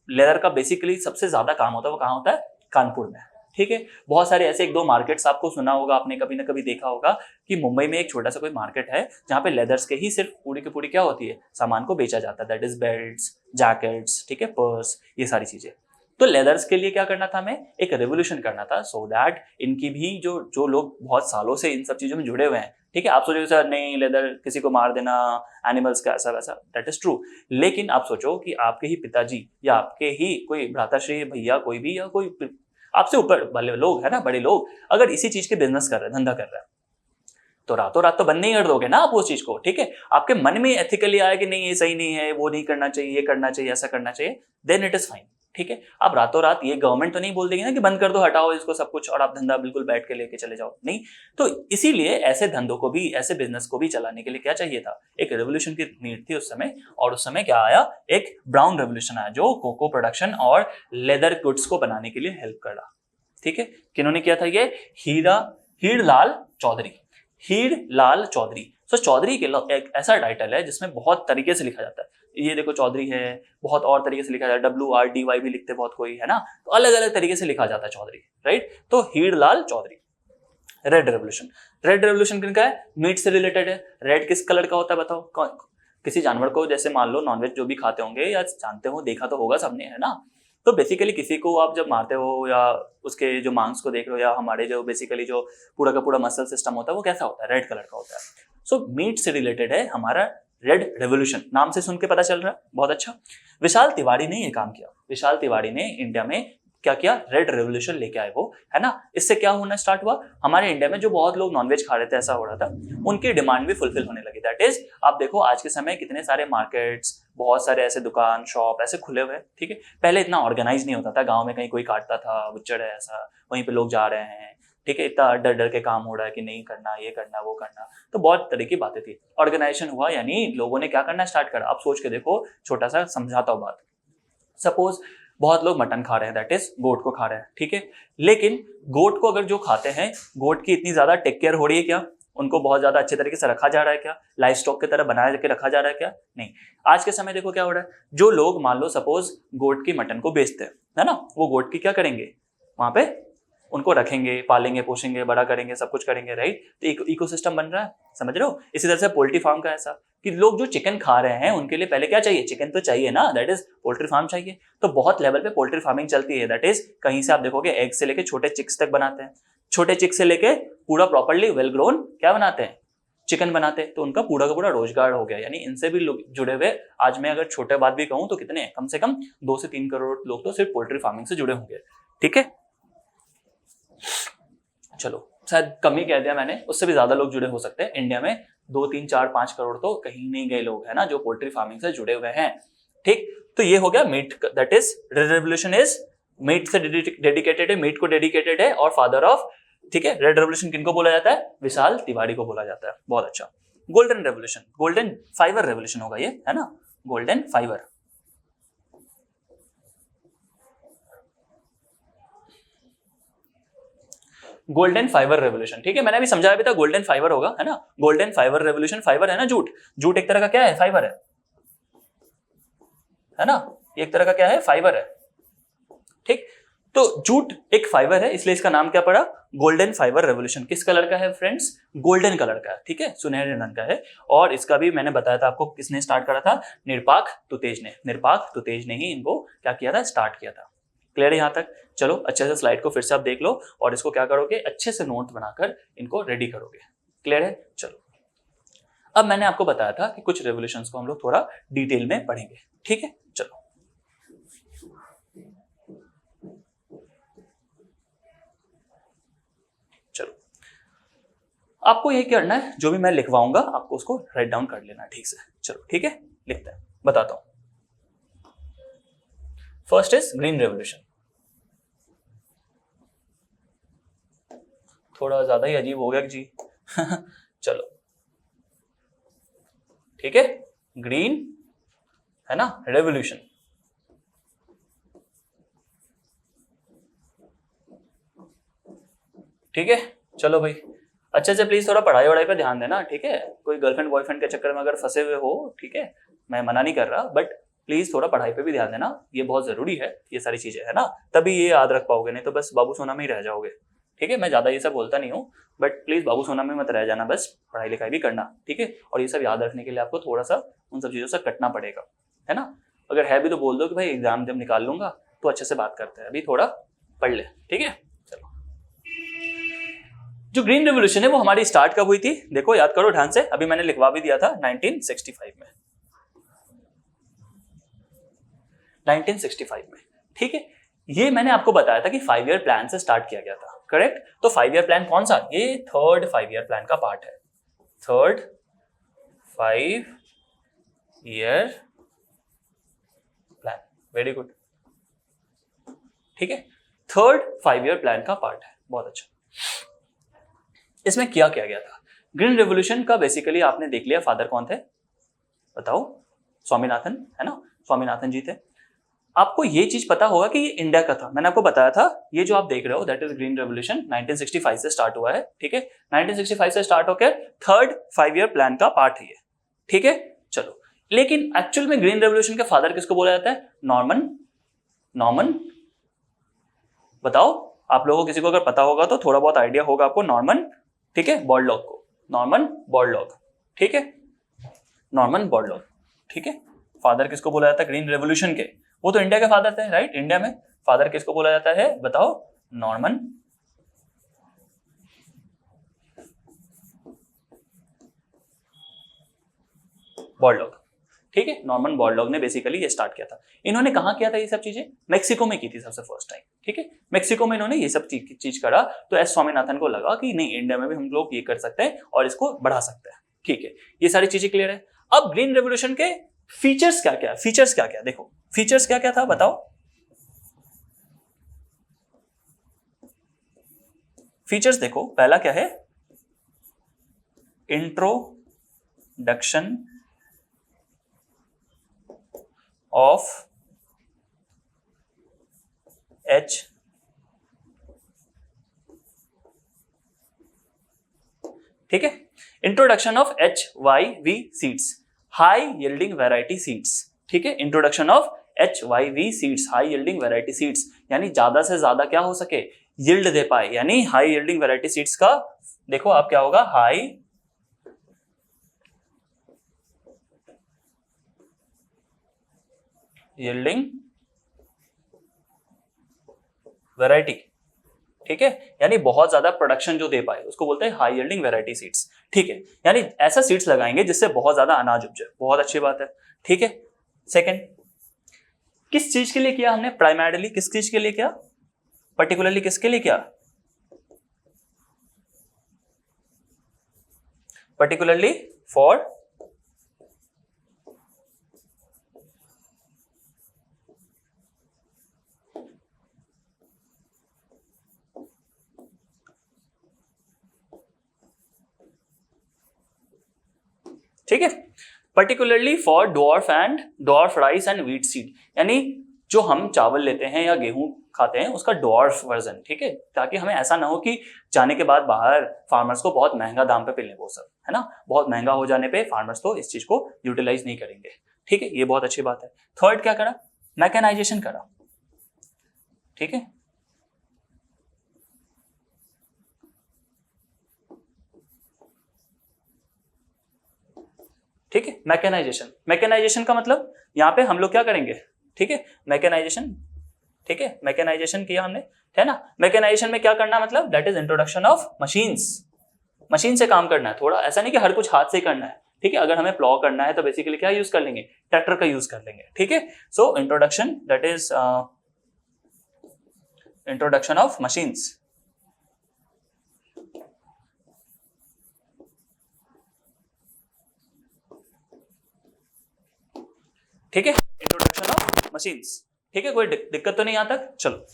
लेदर का बेसिकली सबसे ज्यादा काम होता है वो कहाँ होता है? कानपुर में, ठीक है। बहुत सारे ऐसे एक दो मार्केट्स आपको सुना होगा, आपने कभी ना कभी देखा होगा कि मुंबई में एक छोटा सा कोई मार्केट है जहाँ पे लेदर्स के ही सिर्फ पूरी की पूरी क्या होती है? सामान को बेचा जाता है, दैट इज बेल्ट्स, जैकेट्स, ठीक है, पर्स, ये सारी चीजें। तो लेदर्स के लिए क्या करना था? हमें एक रेवोल्यूशन करना था, सो दैट इनकी भी जो लोग बहुत सालों से इन सब चीजों में जुड़े हुए हैं, ठीक है। आप सोचोगे सर नहीं, लेदर किसी को मार देना, एनिमल्स का ऐसा वैसा, दैट इज ट्रू। लेकिन आप सोचो कि आपके ही पिताजी या आपके ही कोई भ्राताश्री, भैया, कोई भी, या कोई आपसे ऊपर वाले लोग है ना, बड़े लोग, अगर इसी चीज के बिजनेस कर रहे हैं, धंधा कर रहे हैं, तो रातों रात तो बंद नहीं कर दोगे ना आप उस चीज को, ठीक है। आपके मन में एथिकली आया कि नहीं ये सही नहीं है, वो नहीं करना चाहिए, ये करना चाहिए, ऐसा करना चाहिए, देन इट इज फाइन, ठीक है। आप रातों रात ये गवर्नमेंट तो नहीं बोल देगी ना कि बंद कर दो, हटाओ इसको सब कुछ और आप धंधा बिल्कुल बैठ के लेके चले जाओ, नहीं। तो इसीलिए ऐसे धंधों को भी, ऐसे बिजनेस को भी चलाने के लिए क्या चाहिए था? एक रेवोल्यूशन की नीड थी उस समय, और उस समय क्या आया? एक ब्राउन रेवोल्यूशन आया जो कोको प्रोडक्शन और लेदर गुड्स को बनाने के लिए हेल्प कर रहा, ठीक है। किन्होंने किया था ये? हीरलाल चौधरी, हीरलाल चौधरी। सो चौधरी के एक ऐसा टाइटल है जिसमें बहुत तरीके से लिखा जाता है, ये देखो चौधरी है, बहुत और तरीके से लिखा जाता है, WRDY भी लिखते बहुत कोई, है ना, तो अलग अलग तरीके से लिखा जाता है चौधरी, राइट। तो Hiralal Chaudhary. Red revolution, red revolution किनका है? मीट से रिलेटेड है। रेड किस कलर का होता है बताओ? किसी जानवर को, जैसे मान लो नॉनवेज जो भी खाते होंगे या जानते हो, देखा तो होगा सबने, है ना। तो बेसिकली किसी को आप जब मारते हो या उसके जो मांस को देख रहे हो, या हमारे जो बेसिकली जो पूरा का पूरा मसल सिस्टम होता है, वो कैसा होता है? रेड कलर का होता है। सो मीट से रिलेटेड है हमारा रेड रेवोल्यूशन, नाम से सुन के पता चल रहा है, बहुत अच्छा। विशाल तिवारी ने ये काम किया, विशाल तिवारी ने इंडिया में क्या किया? रेड रेवोल्यूशन लेके आए वो, है ना। इससे क्या होना स्टार्ट हुआ? हमारे इंडिया में जो बहुत लोग नॉनवेज खा रहे थे, ऐसा हो रहा था, उनकी डिमांड भी फुलफिल होने लगी। दैट इज, आप देखो आज के समय कितने सारे मार्केट्स, बहुत सारे ऐसे दुकान, शॉप ऐसे खुले हुए हैं, ठीक है। पहले इतना ऑर्गेनाइज नहीं होता था, गाँव में कहीं कोई काटता था, बुच्चड़ है ऐसा, वहीं पे लोग जा रहे हैं, ठीक है, इतना डर डर के काम हो रहा है कि नहीं करना, ये करना, वो करना, तो बहुत तरह की बातें थी। ऑर्गेनाइजेशन हुआ, यानी लोगों ने क्या करना स्टार्ट करा। आप सोच के देखो, छोटा सा समझाता हूँ बात। सपोज बहुत लोग मटन खा रहे हैं, दैट इज गोट को खा रहे हैं, ठीक है, लेकिन गोट को अगर जो खाते हैं, गोट की इतनी ज्यादा टेक केयर हो रही है क्या? उनको बहुत ज्यादा अच्छे तरीके से रखा जा रहा है क्या? लाइव स्टॉक की तरह बनाए के रखा जा रहा है क्या? नहीं। आज के समय देखो क्या हो रहा है, जो लोग मान लो सपोज गोट की मटन को बेचते हैं, है ना, वो गोट की क्या करेंगे? वहां पे उनको रखेंगे, पालेंगे, पोषेंगे, बड़ा करेंगे, सब कुछ करेंगे, राइट। तो इकोसिस्टम बन रहा है, समझ रहे हो। इसी तरह से पोल्ट्री फार्म का ऐसा कि लोग जो चिकन खा रहे हैं उनके लिए पहले क्या चाहिए? चिकन तो चाहिए ना, दैट इज पोल्ट्री फार्म चाहिए। तो बहुत लेवल पे पोल्ट्री फार्मिंग चलती है, दैट इज कहीं से आप देखोगे एग से लेके छोटे चिक्स तक बनाते हैं, छोटे चिक से लेके पूरा प्रॉपर्ली वेल ग्रोन क्या बनाते हैं? चिकन बनाते हैं। तो उनका पूरा का पूरा रोजगार हो गया, यानी इनसे भी लोग जुड़े हुए। आज मैं अगर छोटे बात भी कहूं तो कितने, कम से कम 2 से 3 करोड़ लोग तो सिर्फ पोल्ट्री फार्मिंग से जुड़े होंगे, ठीक है। चलो, शायद कम ही कह दिया मैंने, उससे भी ज्यादा लोग जुड़े हो सकते हैं। इंडिया में 2, 3, 4, 5 करोड़ तो कहीं नहीं गए लोग, है ना, जो पोल्ट्री फार्मिंग से जुड़े हुए हैं, ठीक। तो ये हो गया meat, that is red revolution is meat से डेडिकेटेड है, मीट को डेडिकेटेड है, और फादर ऑफ, ठीक है। रेड रेवोल्यूशन किनको बोला जाता है? विशाल तिवारी को बोला जाता है, बहुत अच्छा। Golden revolution, golden fibre revolution होगा ये, है ना, golden fibre. Golden fibre revolution, ठीक है, मैंने अभी समझाया भी था, गोल्डन फाइबर होगा, है ना। गोल्डन फाइबर रेवोल्यूशन, फाइबर है ना जूट, जूट एक तरह का क्या है? फाइबर है ना, एक तरह का क्या है? फाइबर है, ठीक। तो जूट एक फाइबर है, इसलिए इसका नाम क्या पड़ा, गोल्डन फाइबर रेवोल्यूशन। किस कलर का है फ्रेंड्स, गोल्डन कलर का है, ठीक है, सुनहरे रंग का है। और इसका भी मैंने बताया था आपको, किसने स्टार्ट करा था, निरपाख तुतेज ने, निरपाख तुतेज ने ही इनको क्या किया था, स्टार्ट किया था। क्लियर है यहाँ तक? चलो अच्छे से स्लाइड को फिर से आप देख लो और इसको क्या करोगे, अच्छे से नोट बनाकर इनको रेडी करोगे। क्लियर है? चलो अब मैंने आपको बताया था कि कुछ रेवोल्यूशंस को हम लोग थोड़ा डिटेल में पढ़ेंगे, ठीक है। चलो चलो आपको ये करना है, जो भी मैं लिखवाऊंगा आपको उसको राइट डाउन कर लेना ठीक से। चलो ठीक है, लिखते हैं, बताता हूं। First is green revolution. थोड़ा ज्यादा ही अजीब हो गया जी चलो ठीक है, ग्रीन है ना, रेवोल्यूशन। ठीक है, चलो भाई अच्छे से प्लीज थोड़ा पढ़ाई वढ़ाई पे ध्यान देना, ठीक है। कोई गर्लफ्रेंड बॉयफ्रेंड के चक्कर में अगर फंसे हुए हो, ठीक है, मैं मना नहीं कर रहा, बट प्लीज थोड़ा पढ़ाई पे भी ध्यान देना, ये बहुत जरूरी है, ये सारी चीजें है ना, तभी ये याद रख पाओगे, नहीं तो बस बाबू सोना में ही रह जाओगे। ठीक है, मैं ज्यादा ये सब बोलता नहीं हूँ, बट प्लीज बाबू सोना में मत रह जाना, बस पढ़ाई लिखाई भी करना, ठीक है। और ये सब याद रखने के लिए आपको थोड़ा सा उन सब चीजों से कटना पड़ेगा, है ना। अगर है भी तो बोल दो कि भाई एग्जाम जब निकाल लूंगा तो अच्छे से बात करते हैं, अभी थोड़ा पढ़ ले, ठीक है। चलो, जो ग्रीन रेवोल्यूशन है वो हमारी स्टार्ट कब हुई थी, देखो याद करो ध्यान से, अभी मैंने लिखवा भी दिया था 1965 में, 1965 में, ठीक है। ये मैंने आपको बताया था कि 5 ईयर प्लान से स्टार्ट किया गया था, करेक्ट। तो 5 ईयर प्लान कौन सा, ये थर्ड 5 ईयर प्लान का पार्ट है, third 5 year plan, very good, ठीक है, थर्ड 5 ईयर प्लान का पार्ट है, बहुत अच्छा। इसमें क्या किया गया था, ग्रीन रेवोल्यूशन का बेसिकली आपने देख लिया, फादर कौन थे बताओ, स्वामीनाथन, है ना, स्वामीनाथन जी थे। आपको ये चीज पता होगा कि ये इंडिया का था, मैंने आपको बताया था, ये जो आप देख रहे हो दैट इज ग्रीन रेवोल्यूशन 1965 से स्टार्ट हुआ है, ठीक है, 1965 से स्टार्ट होकर थर्ड 5 ईयर प्लान का पार्ट है ये, ठीक है। चलो, लेकिन एक्चुअल में ग्रीन रेवोल्यूशन के फादर किसको बोला जाता है, नॉर्मन, नॉर्मन, बताओ आप लोगों को किसी को अगर पता होगा तो थोड़ा बहुत आइडिया होगा आपको, नॉर्मन, ठीक है, बोरलॉग को, नॉर्मन बोरलॉग, ठीक है, नॉर्मन बोरलॉग, ठीक है। फादर किसको बोला जाता है ग्रीन रेवोल्यूशन के, वो तो इंडिया के फादर थे, राइट, इंडिया में फादर किसको बोला जाता है बताओ, नॉर्मन बोरलॉग, ठीक है। नॉर्मन बोरलॉग ने बेसिकली ये स्टार्ट किया था। इन्होंने कहाँ किया था ये सब चीजें, मेक्सिको में की थी सबसे फर्स्ट टाइम, ठीक है, मेक्सिको में इन्होंने ये सब चीज करा। तो एस स्वामीनाथन को लगा कि नहीं, इंडिया में भी हम लोग ये कर सकते हैं और इसको बढ़ा सकते हैं, ठीक है। ये सारी चीजें क्लियर है। अब ग्रीन रेवोल्यूशन के फीचर्स क्या क्या, फीचर्स क्या क्या, देखो फीचर्स क्या क्या था बताओ, फीचर्स देखो, पहला क्या है, इंट्रोडक्शन ऑफ एच ठीक है, introduction of HYV seeds, high yielding variety seeds, ठीक है, introduction of HYV seeds, high yielding variety seeds, यानी ज्यादा से ज्यादा क्या हो सके, यील्ड दे पाए, यानी हाई यील्डिंग वैरायटी सीड्स का देखो आप क्या होगा, हाई यील्डिंग वैरायटी, ठीक है, यानी बहुत ज्यादा प्रोडक्शन जो दे पाए उसको बोलते हैं हाई यील्डिंग वैरायटी सीड्स, ठीक है, यानी ऐसा सीड्स लगाएंगे जिससे बहुत ज्यादा अनाज उपजे, बहुत अच्छी बात है, ठीक है। सेकंड, किस चीज के लिए किया हमने, प्राइमरीली किस चीज के लिए किया, पर्टिकुलरली किसके लिए किया, पर्टिकुलरली फॉर ठीक है, particularly for dwarf and dwarf rice and wheat seed, यानी जो हम चावल लेते हैं या गेहूं खाते हैं उसका डॉर्फ वर्जन, ठीक है, ताकि हमें ऐसा ना हो कि जाने के बाद बाहर फार्मर्स को बहुत महंगा दाम पे मिले वो सब, है ना, बहुत महंगा हो जाने पे फार्मर्स तो इस चीज को यूटिलाइज नहीं करेंगे, ठीक है, ये बहुत अच्छी बात है। थर्ड क्या करा, मैकेनाइजेशन करा, ठीक है, ठीक है। मैकेनाइजेशन, मैकेनाइजेशन का मतलब यहाँ पे हम लोग क्या करेंगे, ठीक है, मैकेनाइजेशन, ठीक है, मैकेनाइजेशन किया हमने, है ना। मैकेनाइजेशन में क्या करना, मतलब that is introduction of machines, machine से काम करना है थोड़ा, ऐसा नहीं कि हर कुछ हाथ से करना है, ठीक है। अगर हमें प्लॉ करना है तो बेसिकली क्या यूज कर लेंगे, ट्रैक्टर का यूज कर लेंगे, ठीक है। So introduction, that is introduction of machines, ठीक है, इंट्रोडक्शन ऑफ मशीन्स, ठीक है। कोई दिक्कत तो नहीं यहाँ तक, चलो।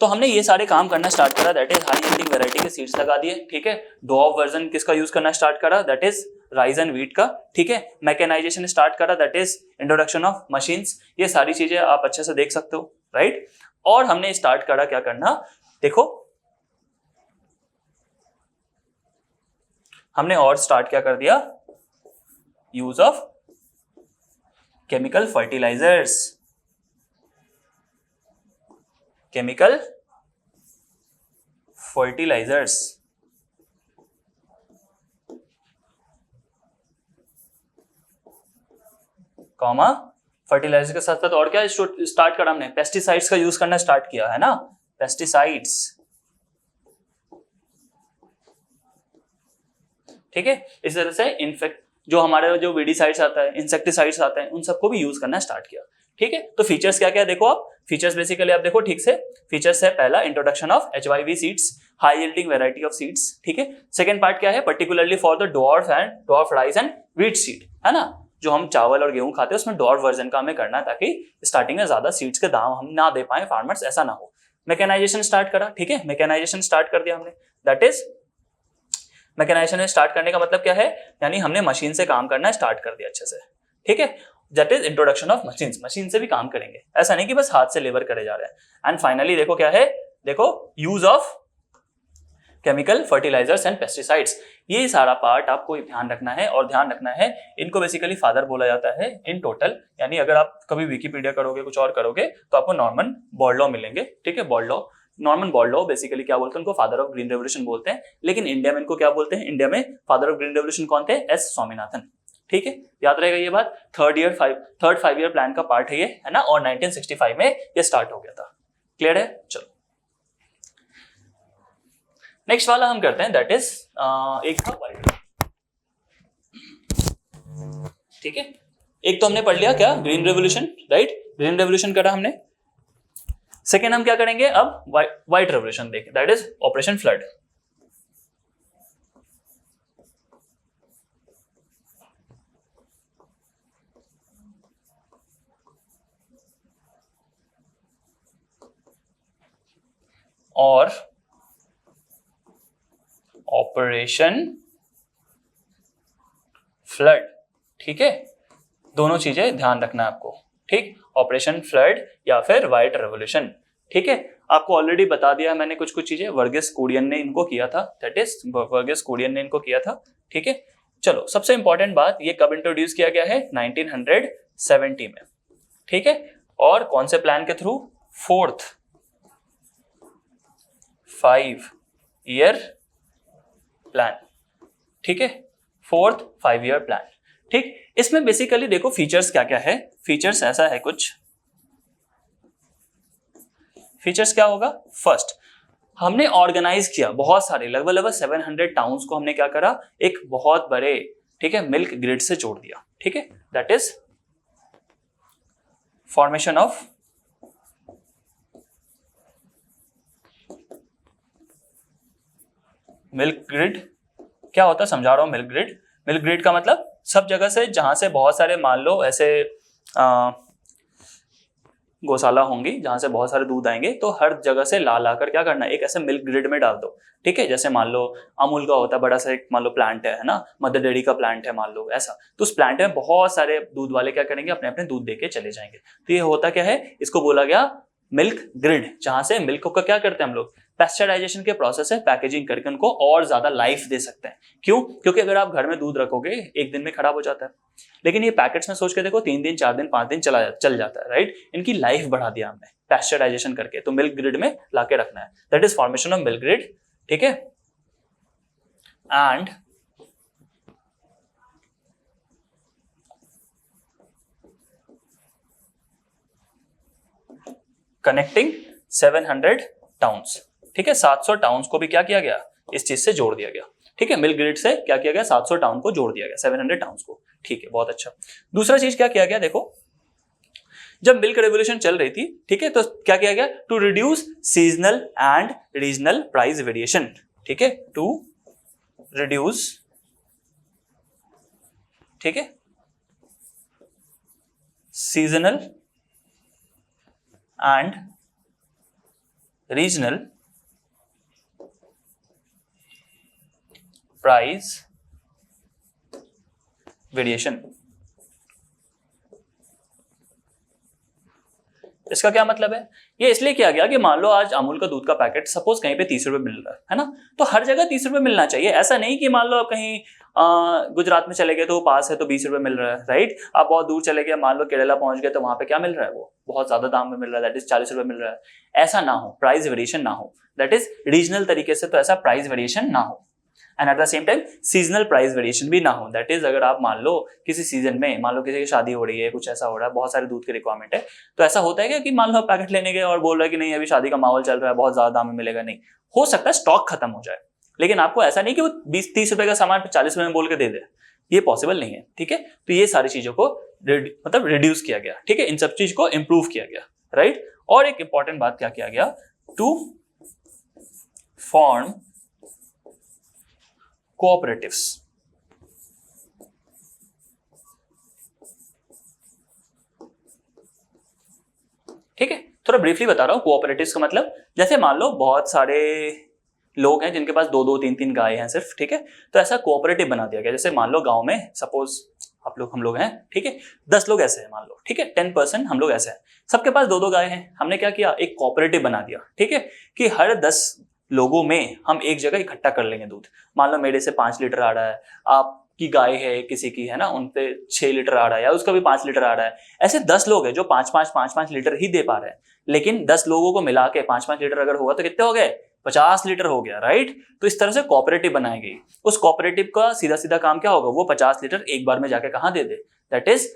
तो हमने ये सारे काम करना स्टार्ट करा, that is high yielding variety के सीड्स लगा दिए, ठीक है। डॉव वर्जन किसका यूज करना स्टार्ट करा, that is rice and wheat का, ठीक है। मैकेनाइजेशन स्टार्ट करा, that is introduction of machines. ये सारी चीजें आप अच्छे से देख सकते हो, राइट। और हमने स्टार्ट करा क्या करना, देखो हमने और स्टार्ट क्या कर दिया, use of chemical fertilisers, chemical fertilisers, comma fertiliser के साथ साथ और क्या स्टार्ट करा हमने, पेस्टिसाइड्स का यूज करना स्टार्ट किया, है ना, पेस्टिसाइड्स, ठीक है। इस तरह से इनफेक्ट जो हमारे जो वीडीसाइड्स आता है, इंसेक्टिसाइड्स आते हैं, उन सबको भी यूज करना स्टार्ट किया, ठीक है। तो फीचर्स क्या क्या देखो आप, फीचर्स बेसिकली आप देखो ठीक से, फीचर्स है पहला introduction of HYV seeds, high yielding variety of seeds, ठीक है। सेकंड पार्ट क्या है, particularly for the dwarf rice and wheat seed, है ना, जो हम चावल और गेहूं खाते हैं उसमें डॉर्फ वर्जन का हमें करना है, ताकि स्टार्टिंग में ज्यादा सीड्स के दाम हम ना दे पाए फार्मर्स, ऐसा ना हो। मैकेनाइजेशन स्टार्ट करा, ठीक है, मैकेनाइजेशन स्टार्ट कर दिया हमने, दैट इज मैकेनाइजेशन में स्टार्ट करने का मतलब क्या है, यानी हमने मशीन से काम करना स्टार्ट कर दिया अच्छे से, ठीक है। That is introduction of machines, machine से भी काम करेंगे, ऐसा नहीं कि बस हाथ से लेबर करे जा रहे हैं। एंड फाइनली देखो क्या है, देखो use of chemical fertilisers and pesticides. ये सारा पार्ट आपको ध्यान रखना है, और ध्यान रखना है इनको बेसिकली फादर बोला जाता है इन टोटल, यानी अगर आप कभी विकिपीडिया करोगे कुछ और करोगे तो आपको नॉर्मन बोरलॉ मिलेंगे, ठीक है। बोरलॉ, नॉर्मन बोरलॉ बेसिकली क्या बोलते हैं, उनको फादर ऑफ ग्रीन रेवोल्यूशन बोलते हैं, लेकिन इंडिया में इनको क्या बोलते हैं, इंडिया में फादर ऑफ ग्रीन रेवोल्यूशन कौन थे, एस स्वामीनाथन, ठीक है। याद रहेगा ये बात, थर्ड 5 ईयर प्लान का पार्ट है ये, है ना, और 1965 में ये स्टार्ट हो गया था, क्लियर है। चलो नेक्स्ट वाला हम करते हैं, दैट इज एक था वाइट, ठीक है। एक तो हमने पढ़ लिया क्या, green revolution, right, green revolution करा हमने। सेकेंड हम क्या करेंगे अब, व्हाइट रेवोल्यूशन देखें, दैट इज ऑपरेशन फ्लड, और ऑपरेशन फ्लड, ठीक है। दोनों चीजें ध्यान रखना है आपको, ठीक, ऑपरेशन फ्लड या फिर व्हाइट रेवोल्यूशन, ठीक है। आपको ऑलरेडी बता दिया मैंने कुछ कुछ चीजें, वर्गीस कुरियन ने इनको किया था, दैट इज वर्गीस कुरियन ने इनको किया था, ठीक है। चलो सबसे इंपॉर्टेंट बात, ये कब इंट्रोड्यूस किया गया है, 1970 में, ठीक है। और कौन से प्लान के थ्रू, 4th 5 ईयर प्लान, ठीक है, 4th 5 ईयर प्लान, ठीक। इसमें बेसिकली देखो फीचर्स क्या क्या है, फीचर्स ऐसा है कुछ, फीचर्स क्या होगा, फर्स्ट हमने ऑर्गेनाइज किया बहुत सारे, लगभग 700 टाउन्स को हमने क्या करा, एक बहुत बड़े, ठीक है, मिल्क ग्रिड से जोड़ दिया, ठीक है। That is formation of milk grid. क्या होता है समझा रहा हूं, मिल्क ग्रिड, मिल्क ग्रिड का मतलब सब जगह से, जहां से बहुत सारे, मान लो ऐसे गौशाला होंगी जहां से बहुत सारे दूध आएंगे, तो हर जगह से ला ला कर क्या करना है, एक ऐसे मिल्क ग्रिड में डाल दो, ठीक है। जैसे मान लो अमूल का होता है बड़ा सा एक, मान लो प्लांट है ना, मदर डेयरी का प्लांट है मान लो ऐसा, तो उस प्लांट में बहुत सारे दूध वाले क्या करेंगे, अपने अपने दूध देके चले जाएंगे। तो ये होता क्या है, इसको बोला गया मिल्क ग्रिड, जहां से मिल्क का क्या करते हैं हम लोग, पेस्चराइजेशन के प्रोसेस है, पैकेजिंग करके उनको और ज्यादा लाइफ दे सकते हैं। क्यों, क्योंकि अगर आप घर में दूध रखोगे एक दिन में खराब हो जाता है, लेकिन ये पैकेट्स में सोच के देखो 3 दिन 4 दिन 5 दिन चल जाता है, राइट। इनकी लाइफ बढ़ा दिया हमने पेस्चराइजेशन करके, तो मिल्क ग्रिड में लाके रखना है, that is formation of milk grid, ठीक है। एंड कनेक्टिंग 700 टाउन्स, ठीक है, 700 टाउन्स को भी क्या किया गया, इस चीज से जोड़ दिया गया, ठीक है, मिल्क ग्रिड से क्या किया गया, 700 टाउन को जोड़ दिया गया, 700 टाउन्स को, ठीक है, बहुत अच्छा। दूसरा चीज क्या किया गया, देखो जब मिल्क रेवोल्यूशन चल रही थी, ठीक है, तो क्या किया गया, to reduce seasonal and regional price variation, ठीक है, टू रिड्यूस, ठीक है, seasonal and regional price variation. इसका क्या मतलब है, ये इसलिए किया गया कि मान लो आज अमूल का दूध का पैकेट सपोज कहीं पे 30 रुपए मिल रहा है ना, तो हर जगह 30 रुपए मिलना चाहिए। ऐसा नहीं कि मान लो आप कहीं गुजरात में चले गए तो पास है तो 20 रुपए मिल रहा है, राइट। आप बहुत दूर चले गए, मान लो केरला पहुंच गए तो वहां पे क्या मिल रहा है, वो बहुत ज्यादा दाम में मिल रहा है, दैट इज 40 रुपए मिल रहा है। ऐसा ना हो, प्राइस वेरिएशन ना हो, दैट इज रीजनल तरीके से तो ऐसा प्राइस वेरिएशन ना हो, and at the same time seasonal price variation भी ना हो, दैट इज अगर आप मान लो किसी सीजन में, मान लो किसी की शादी हो रही है, कुछ ऐसा हो रहा है, बहुत सारे दूध की रिक्वायरमेंट है, तो ऐसा होता है क्या कि मान लो आप पैकेट लेने गए और बोल रहे हैं कि नहीं अभी शादी का माहौल चल रहा है, बहुत ज्यादा दाम में मिलेगा, नहीं हो सकता है स्टॉक खत्म हो जाए, लेकिन आपको ऐसा नहीं कि वो 20-30 रुपए का सामान 40 रुपए में बोल के दे दे, ये पॉसिबल नहीं है, ठीक है। तो ये सारी चीजों को मतलब रिड्यूस किया गया, ठीक है, इन सब चीज को इंप्रूव किया गया, राइट। और एक इंपॉर्टेंट बात क्या किया गया, टू फॉर्म कोऑपरेटिव्स, ठीक है। थोड़ा ब्रीफली बता रहा हूं कोऑपरेटिव्स का मतलब, जैसे मान लो बहुत सारे लोग हैं जिनके पास 2-2, 3-3 गाय हैं सिर्फ, ठीक है, तो ऐसा कोऑपरेटिव बना दिया गया। जैसे मान लो गांव में सपोज आप लोग हम लोग हैं, ठीक है, 10 लोग ऐसे हैं मान लो, ठीक है, 10% हम लोग ऐसे हैं, सबके पास 2-2 गाय हैं। हमने क्या किया, एक कोऑपरेटिव बना दिया, ठीक है, कि हर 10 लोगों में हम एक जगह इकट्ठा कर लेंगे दूध। मान लो मेरे से 5 लीटर आ रहा है, आपकी गाय है किसी की है ना, उन पे 6 लीटर आ रहा है, या उसका भी 5 लीटर आ रहा है। ऐसे 10 लोग हैं जो 5-5 लीटर ही दे पा रहे हैं, लेकिन 10 लोगों को मिला के 5-5 लीटर अगर होगा तो कितने हो गए, 50 लीटर हो गया, राइट। तो इस तरह से कोऑपरेटिव बनाई गई। उस कोऑपरेटिव का सीधा सीधा काम क्या होगा, वो 50 लीटर एक बार में जाके कहां दे दे, दैट इज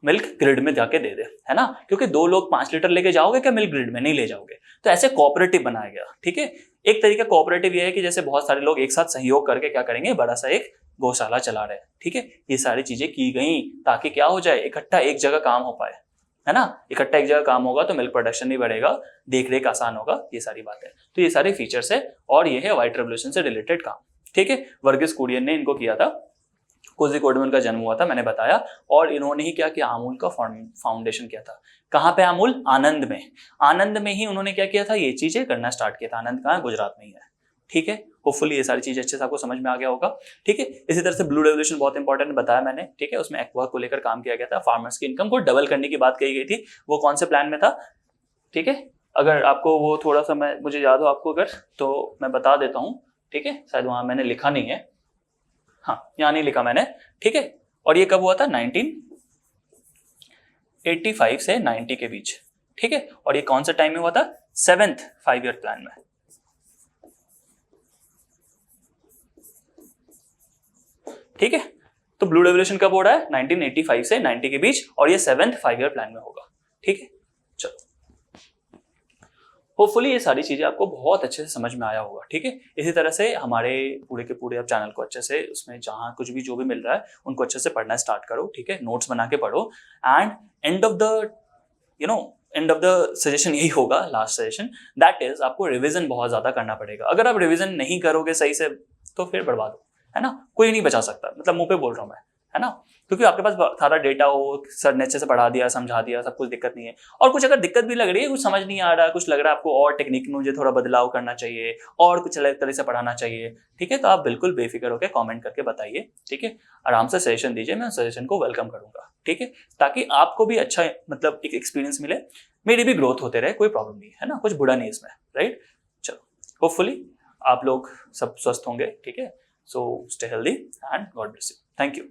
मिल्क ग्रिड में जाके दे दे, है ना, क्योंकि 2 लोग 5 लीटर लेके जाओगे क्या मिल्क ग्रिड में, नहीं ले जाओगे। तो ऐसे कोऑपरेटिव बनाया गया, ठीक है। एक तरीका कोऑपरेटिव ये है कि जैसे बहुत सारे लोग एक साथ सहयोग करके क्या करेंगे, बड़ा सा एक गौशाला चला रहे हैं, ठीक है। ये सारी चीजें की गई ताकि क्या हो जाए, इकट्ठा एक जगह काम हो पाए, है ना। इकट्ठा एक जगह काम होगा तो मिल्क प्रोडक्शन भी बढ़ेगा, देख रेख आसान होगा, ये सारी बातें। तो ये सारे फीचर्स है, और ये है व्हाइट रेवोल्यूशन से रिलेटेड काम, ठीक है। वर्गीस कुरियन ने इनको किया था, कोझिकोड में उनका जन्म हुआ था, मैंने बताया। और इन्होंने ही क्या किया, अमूल का फाउंडेशन किया था। कहाँ पे अमूल, आनंद में। आनंद में ही उन्होंने क्या किया था, ये चीजें करना स्टार्ट किया था। आनंद कहाँ है, गुजरात में ही है, ठीक है। होपफुली ये सारी चीजें अच्छे से आपको समझ में आ गया होगा, ठीक है। इसी तरह से ब्लू रेवोल्यूशन बहुत इंपॉर्टेंट बताया मैंने, ठीक है। उसमें एक्वा को लेकर काम किया गया था, फार्मर्स की इनकम को डबल करने की बात कही गई थी। वो कौन से प्लान में था, ठीक है। अगर आपको वो थोड़ा सा मुझे याद हो आपको अगर, तो मैं बता देता हूँ, ठीक है। शायद वहां मैंने लिखा नहीं है, हाँ यहाँ नहीं लिखा मैंने, ठीक है। और ये कब हुआ था, 1985 से 90 के बीच, ठीक है। और ये कौन सा टाइम में हुआ था, 7th 5-year प्लान में, ठीक है। तो ब्लू रेवोल्यूशन कब हो रहा है, 1985 से 90 के बीच, और ये 7th 5-year प्लान में होगा, ठीक है। चलो, होपफुली ये सारी चीजें आपको बहुत अच्छे से समझ में आया होगा, ठीक है। इसी तरह से हमारे पूरे के पूरे आप चैनल को अच्छे से, उसमें जहां कुछ भी जो भी मिल रहा है उनको अच्छे से पढ़ना स्टार्ट करो, ठीक है। नोट्स बना के पढ़ो, and end of the suggestion यही होगा, लास्ट सजेशन, दैट इज आपको रिविजन बहुत ज्यादा करना पड़ेगा। अगर आप रिविजन नहीं करोगे सही से तो फिर बर्बाद हो, है ना, कोई नहीं बचा सकता, मतलब मुंह पे बोल रहा हूं मैं, है ना। क्योंकि आपके पास सारा डेटा हो, सर ने अच्छे से पढ़ा दिया, समझा दिया, सब कुछ दिक्कत नहीं है। और कुछ अगर दिक्कत भी लग रही है, कुछ समझ नहीं आ रहा, कुछ लग रहा है आपको और टेक्निक में मुझे थोड़ा बदलाव करना चाहिए, और कुछ अलग तरह से पढ़ाना चाहिए, ठीक है, तो आप बिल्कुल बेफिक्र होकर कमेंट करके बताइए, ठीक है। आराम से सजेशन दीजिए, मैं सजेशन को वेलकम करूंगा, ठीक है, ताकि आपको भी अच्छा मतलब एक एक्सपीरियंस मिले, मेरी भी ग्रोथ होते रहे, कोई प्रॉब्लम नहीं है ना, कुछ बुरा नहीं इसमें, राइट। चलो, होपफुली आप लोग सब स्वस्थ होंगे, ठीक है। So stay healthy and God bless you, thank you.